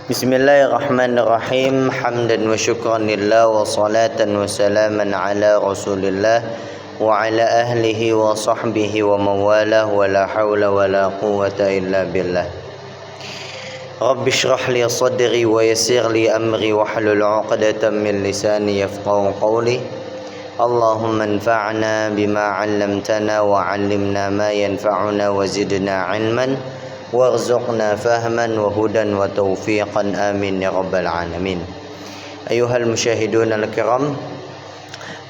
Bismillahirrahmanirrahim. Hamdan wa syukran lillah wa salatan wa salaman ala Rasulillah wa ala ahlihi wa sahbihi wa mawalah wa la hawla wa la quwwata illa billah. Rabbi shrah li sadri wa yassir li amri wa hlul 'uqdatam min lisani yafqahu qawli. Allahumma anfa'na bima 'allamtana wa 'allimna ma yanfa'una wa zidna 'ilman warzuqna fahman wa hudan wa taufiqan amin ya rabbal alamin. Ayuhal musyahidun al-kiram,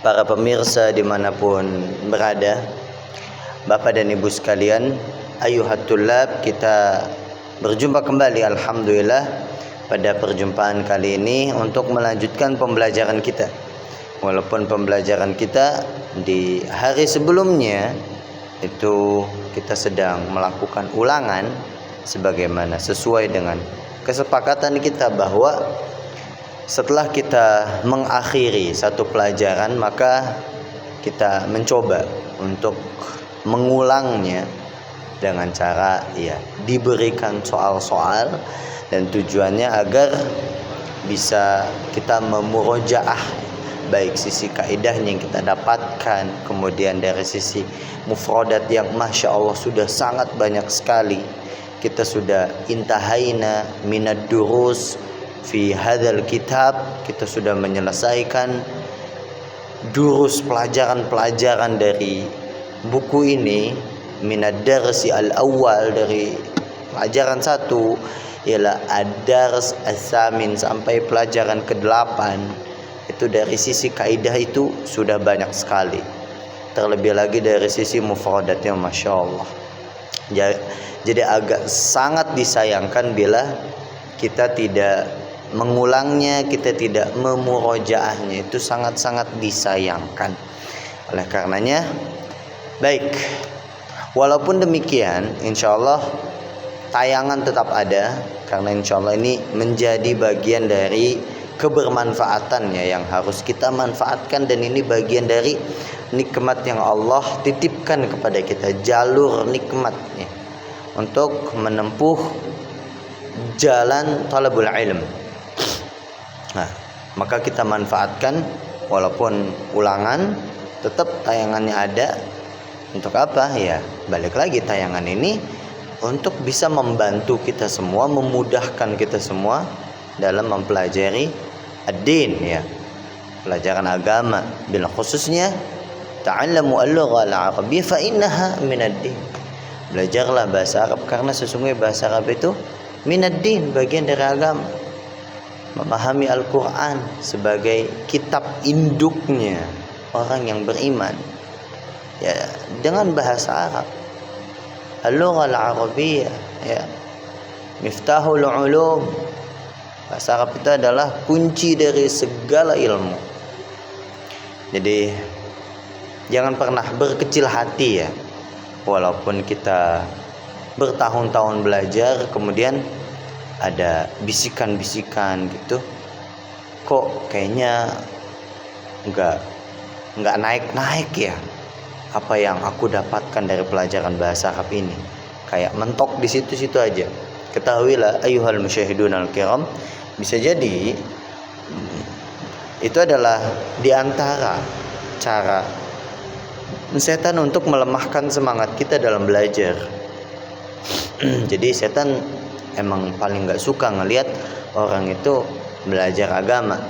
para pemirsa dimanapun berada, Bapak dan Ibu sekalian, ayuhat tullab, kita berjumpa kembali alhamdulillah pada perjumpaan kali ini untuk melanjutkan pembelajaran kita. Walaupun pembelajaran kita di hari sebelumnya itu kita sedang melakukan ulangan sebagaimana sesuai dengan kesepakatan kita bahwa setelah kita mengakhiri satu pelajaran maka kita mencoba untuk mengulangnya dengan cara diberikan soal-soal, dan tujuannya agar bisa kita memurojaah baik sisi kaidahnya yang kita dapatkan, kemudian dari sisi mufradat yang masya Allah sudah sangat banyak sekali. Kita sudah intahaina minad durus fi hadzal kitab, kita sudah menyelesaikan durus pelajaran-pelajaran dari buku ini, minad darsi al-awwal, dari pelajaran 1 ialah ad-dars as-samin sampai pelajaran ke-8. Itu dari sisi kaidah itu sudah banyak sekali, terlebih lagi dari sisi mufradatnya masya Allah. Jadi agak sangat disayangkan bila kita tidak mengulangnya, kita tidak memurojaahnya, itu sangat-sangat disayangkan. Oleh karenanya, baik, walaupun demikian insya Allah tayangan tetap ada, karena insya Allah ini menjadi bagian dari kebermanfaatannya yang harus kita manfaatkan, dan ini bagian dari nikmat yang Allah titipkan kepada kita, jalur nikmatnya untuk menempuh jalan talabul ilm. Nah, maka kita manfaatkan, walaupun ulangan tetap tayangannya ada. Untuk apa? Ya, balik lagi, tayangan ini untuk bisa membantu kita semua, memudahkan kita semua dalam mempelajari ad-din, pelajaran agama, bila khususnya ta'allamu al-lugha al-arabiyyah fa innaha min ad-din. Belajarlah bahasa Arab karena sesungguhnya bahasa Arab itu min ad-din, bagian dari agama. Memahami Al-Qur'an sebagai kitab induknya orang yang beriman dengan bahasa Arab. Al-lugha al-arabiyyah miftahul ulum. Bahasa Arab itu adalah kunci dari segala ilmu. Jadi jangan pernah berkecil hati walaupun kita bertahun-tahun belajar, kemudian ada bisikan-bisikan gitu, kok kayaknya nggak naik-naik apa yang aku dapatkan dari pelajaran bahasa Arab ini, kayak mentok di situ-situ aja. Ketahuilah ayuhal musyahidun al-kiram, bisa jadi itu adalah diantara cara setan untuk melemahkan semangat kita dalam belajar. Jadi setan emang paling gak suka ngelihat orang itu belajar agama.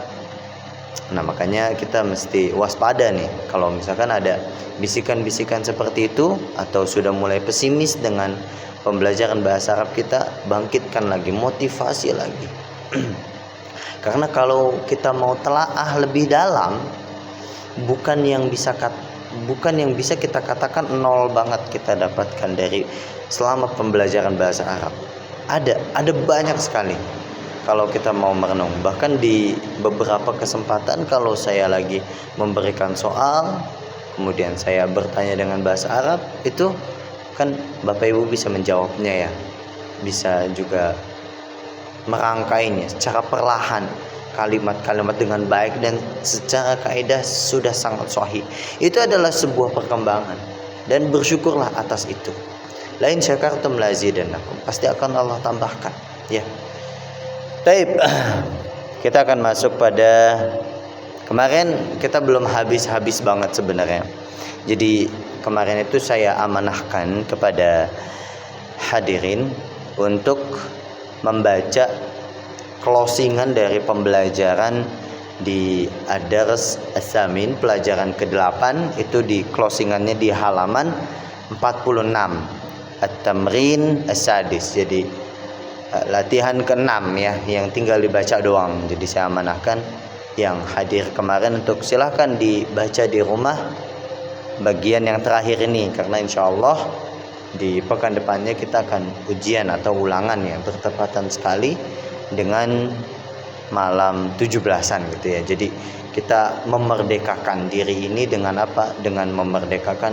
Nah, makanya kita mesti waspada nih kalau misalkan ada bisikan-bisikan seperti itu, atau sudah mulai pesimis dengan pembelajaran bahasa Arab kita, bangkitkan lagi, motivasi lagi. Karena kalau kita mau telaah lebih dalam, bukan yang bisa kita katakan nol banget kita dapatkan dari selama pembelajaran bahasa Arab. Ada banyak sekali kalau kita mau merenung. Bahkan di beberapa kesempatan kalau saya lagi memberikan soal, kemudian saya bertanya dengan bahasa Arab, itu kan Bapak Ibu bisa menjawabnya, bisa juga merangkainya secara perlahan, kalimat-kalimat dengan baik dan secara kaidah sudah sangat sahih. Itu adalah sebuah perkembangan, dan bersyukurlah atas itu. Lain syakartum lazidannakum, pasti akan Allah tambahkan, ya. Taib. Kita akan masuk pada kemarin kita belum habis banget sebenarnya. Jadi kemarin itu saya amanahkan kepada hadirin untuk membaca closingan dari pembelajaran di Ad-Dars As-Samin, pelajaran ke-8, itu di closingannya di halaman 46, At-Tamrin As-Sadis. Jadi latihan ke-6 ya, yang tinggal dibaca doang. Jadi saya amanahkan yang hadir kemarin untuk silahkan dibaca di rumah bagian yang terakhir ini, karena insya Allah di pekan depannya kita akan ujian atau ulangan ya, bertepatan sekali dengan malam 17-an gitu ya. Jadi kita memerdekakan diri ini dengan apa? Dengan memerdekakan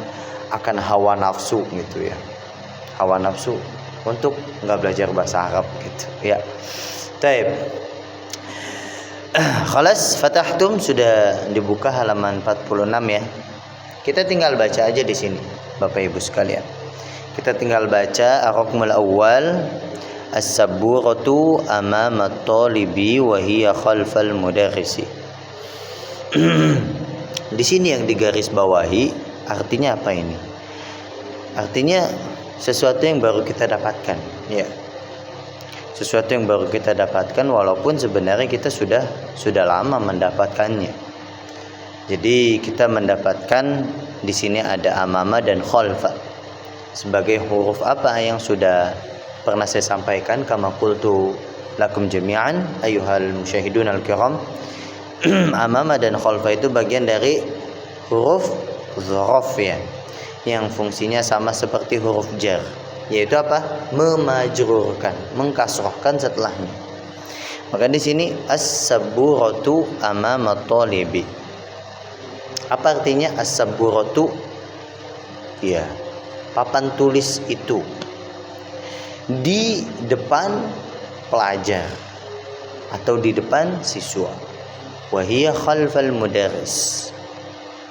akan hawa nafsu gitu ya. Hawa nafsu untuk nggak belajar bahasa Arab gitu ya. Taib. Khalas, fatahtum, sudah dibuka halaman 46 ya. Kita tinggal baca aja di sini, Bapak Ibu sekalian. Kita tinggal baca ar-rukmul awwal, as-sabburatu amama at-talibi wa hiya khalfal mudarrisi. Di sini yang digaris bawahi artinya apa ini? Artinya sesuatu yang baru kita dapatkan, ya. Sesuatu yang baru kita dapatkan walaupun sebenarnya kita sudah lama mendapatkannya. Jadi kita mendapatkan di sini ada amama dan khalfa sebagai huruf apa yang sudah pernah saya sampaikan, kama qultu lakum jami'an ayyuhal musyahidun al-kiram. Amama dan khalfa itu bagian dari huruf dzaraf ya, yang fungsinya sama seperti huruf jar, yaitu apa? Memajrurkan, mengkasrahkan setelahnya. Maka di sini as-sabburatu amama talibi. Apa artinya as-sabburatu? Ya, papan tulis itu di depan pelajar atau di depan siswa. Wa hiya khalfal mudarris.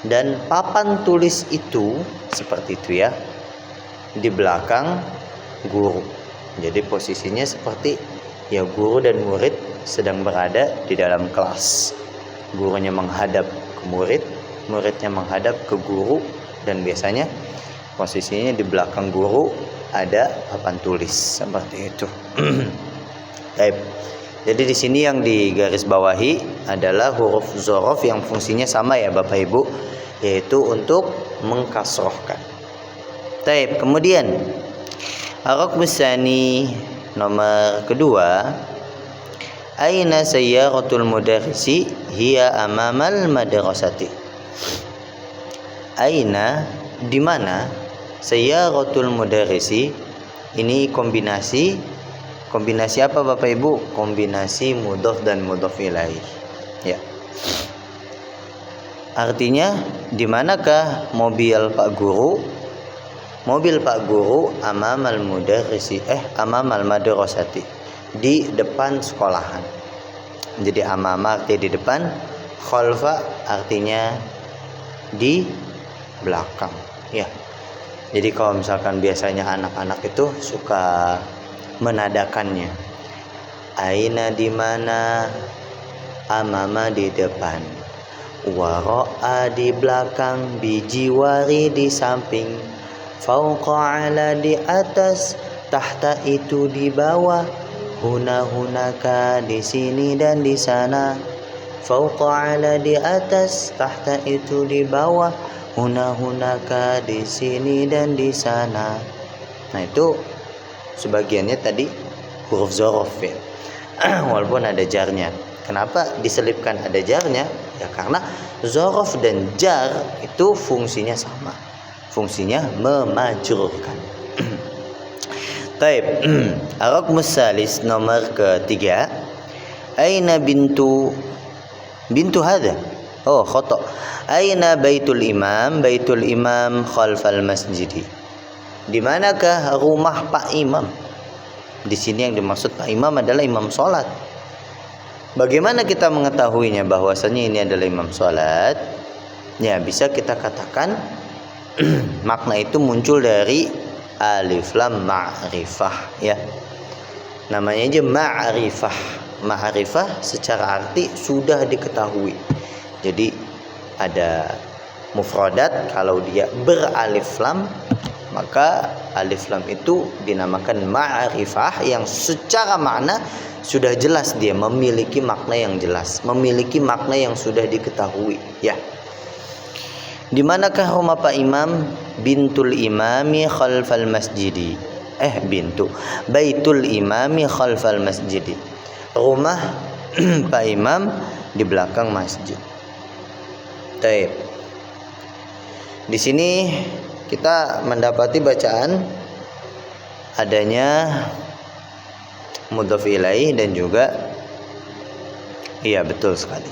Dan papan tulis itu seperti itu ya, di belakang guru. Jadi posisinya seperti ya, guru dan murid sedang berada di dalam kelas. Gurunya menghadap ke murid, muridnya menghadap ke guru, dan biasanya posisinya di belakang guru ada papan tulis seperti itu. Baik. Jadi di sini yang digaris bawahi adalah huruf dzaraf yang fungsinya sama ya Bapak Ibu, yaitu untuk mengkasrohkan. Baik, kemudian ar-rukmus tsani, nomor kedua, aina sayyaratul mudarrisi hiya amamal madrasati. Aina, di mana, sayyaratul mudarrisi, ini kombinasi apa Bapak Ibu? Kombinasi mudhaf dan mudhaf ilaih. Ya. Artinya di manakah mobil Pak Guru? Mobil Pak Guru amamal mudarrisi, amamal madrasati, di depan sekolahan. Jadi amama artinya di depan, khalfa artinya di belakang. Ya. Jadi kalau misalkan biasanya anak-anak itu suka menadakannya. Aina di mana, amama di depan, wara'a di belakang, bijiwari di samping, fauqa ala di atas, tahta itu di bawah, hunaka di sini dan di sana, fauqa ala di atas, tahta itu di bawah, hunaka di sini dan di sana. Nah itu sebagiannya tadi huruf dzaraf ya. Walaupun ada jarnya. Kenapa diselipkan ada jarnya? Ya karena dzaraf dan jar itu fungsinya sama. Fungsinya memajrurkan. Taib. Ar-rukmus tsalis, nomor ketiga. Aina bintu hadza? Oh, khata. Aina baitul imam? Baitul imam khalfal masjidi. Di manakah rumah Pak Imam? Di sini yang dimaksud Pak Imam adalah imam sholat. Bagaimana kita mengetahuinya bahwasanya ini adalah imam sholat? Ya, bisa kita katakan makna itu muncul dari alif lam ma'rifah ya. Namanya aja ma'rifah. ma'rifah secara arti sudah diketahui. Jadi ada mufradat kalau dia beralif lam, maka alif lam itu dinamakan ma'rifah yang secara makna sudah jelas, dia memiliki makna yang jelas, memiliki makna yang sudah diketahui, ya. Di manakah rumah Pak Imam? Bintul imami khalfal masjidi. Baitul imami khalfal masjidi. Rumah Pak Imam di belakang masjid. Baik. Di sini kita mendapati bacaan adanya mudhaf ilaih dan juga, iya betul sekali,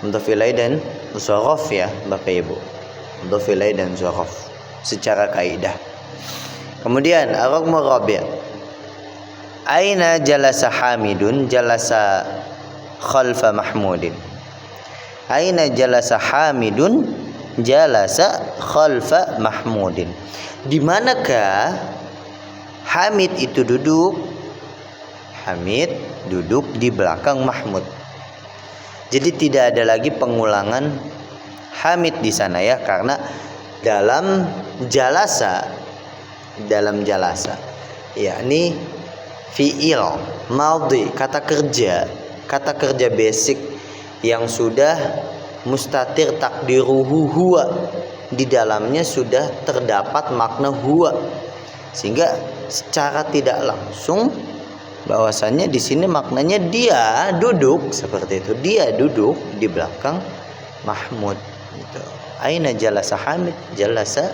mudhaf ilaih dan dzaraf, ya Bapak Ibu, mudhaf ilaih dan dzaraf secara kaidah. Kemudian ar-raqmu rabi', aina jalasa Hamidun jalasa khalfa Mahmudin. Aina jalasa Hamidun jalasa khalfa Mahmudin. Di manakah Hamid itu duduk? Hamid duduk di belakang Mahmud. Jadi tidak ada lagi pengulangan Hamid di sana, ya, karena dalam jalasa, yakni fi'il madhi, kata kerja basic yang sudah mustatir takdiruhu huwa, di dalamnya sudah terdapat makna huwa, sehingga secara tidak langsung bahwasannya di sini maknanya dia duduk seperti itu, dia duduk di belakang Mahmud gitu. Aina jalasa Hamid jalasa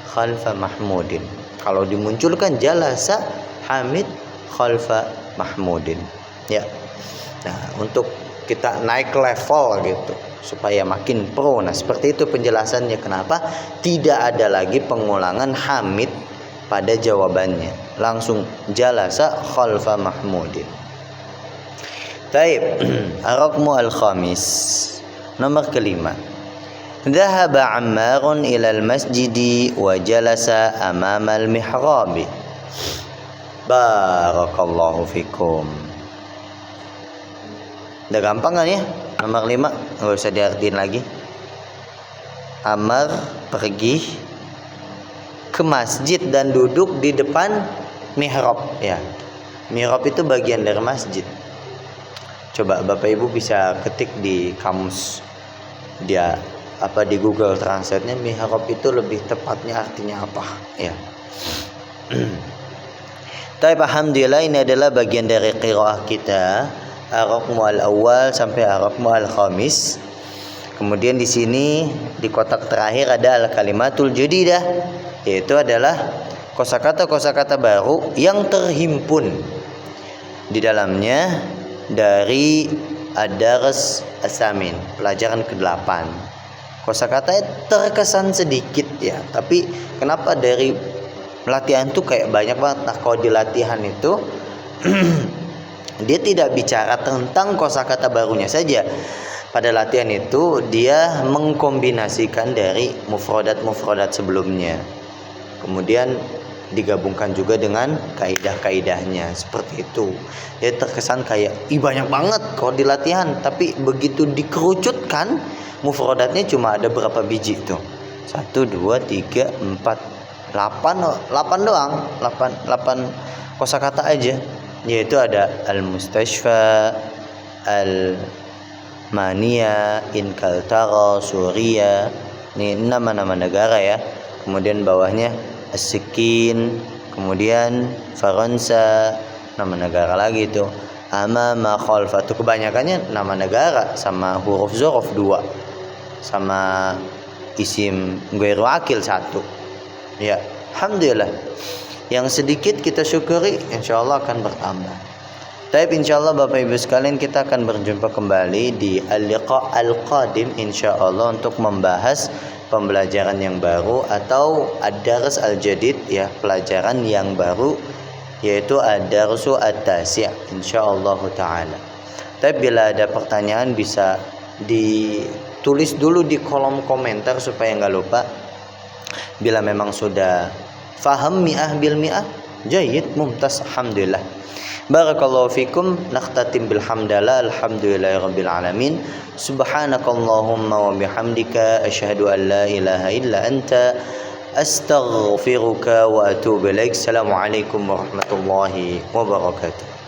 khalfa Mahmudin. Kalau dimunculkan jalasa Hamid khalfa Mahmudin, ya. Nah, untuk kita naik level gitu supaya makin pro. Nah, seperti itu penjelasannya kenapa tidak ada lagi pengulangan Hamid pada jawabannya, langsung jalasa khalfa Mahmudin. Taib. Ar-raqmu al-khamis, nomor kelima. Dhahaba Ammarun ilal masjidi wa jalasa amama al-mihrabi. Barakallahu fikum. Udah gampang kan ya? Nomor 5 nggak usah diartiin lagi. Ammar pergi ke masjid dan duduk di depan mihrab, ya. Mihrab itu bagian dari masjid. Coba Bapak Ibu bisa ketik di kamus dia di Google Translate-nya, mihrab itu lebih tepatnya artinya apa, ya. Tapi alhamdulillah ini adalah bagian dari qiraah kita, ar-raqmu al-awwal sampai ar-raqmu al-khamis. Kemudian di sini di kotak terakhir ada al-kalimatul jadidah, yaitu adalah kosakata-kosakata baru yang terhimpun di dalamnya dari ad-dars as-samin, pelajaran ke-8. Kosakata terkesan sedikit, ya, tapi kenapa dari latihan tuh kayak banyak banget. Nah, kalau di latihan itu dia tidak bicara tentang kosakata barunya saja. Pada latihan itu dia mengkombinasikan dari mufradat sebelumnya, kemudian digabungkan juga dengan kaidah-kaidahnya, seperti itu. Dia terkesan kayak banyak banget kalau di latihan, tapi begitu dikerucutkan mufradatnya cuma ada berapa biji tuh? 1, 2, 3, 4, 8 doang. 8 kosakata aja, yaitu ada al-mustashfa, al-mania, inkaltara, Suria. Ini nama-nama negara, ya. Kemudian bawahnya as-sikin, kemudian Faransa, nama negara lagi itu. Amama, khalfa, itu kebanyakannya nama negara sama huruf zorof 2 sama isim ghairu akil 1. Ya, alhamdulillah. Yang sedikit kita syukuri, insyaallah akan bertambah. Tapi insyaallah Bapak Ibu sekalian, kita akan berjumpa kembali di al-liqa al-qadim insyaallah untuk membahas pembelajaran yang baru atau ad-dars al-jadid, ya, pelajaran yang baru, yaitu ad-darsu at-tasi' insyaallah taala. Tapi bila ada pertanyaan bisa ditulis dulu di kolom komentar supaya nggak lupa. Bila memang sudah faham mi'ah bil mi'ah, jayyid, mumtaz, alhamdulillah. Barakallahu fikum. Nakhtatim bilhamdalillah, alhamdulillahirabbil alamin. Subhanakallahumma wa bihamdika asyhadu an la ilaha illa anta astaghfiruka wa atubu ilaik. Assalamualaikum warahmatullahi wabarakatuh.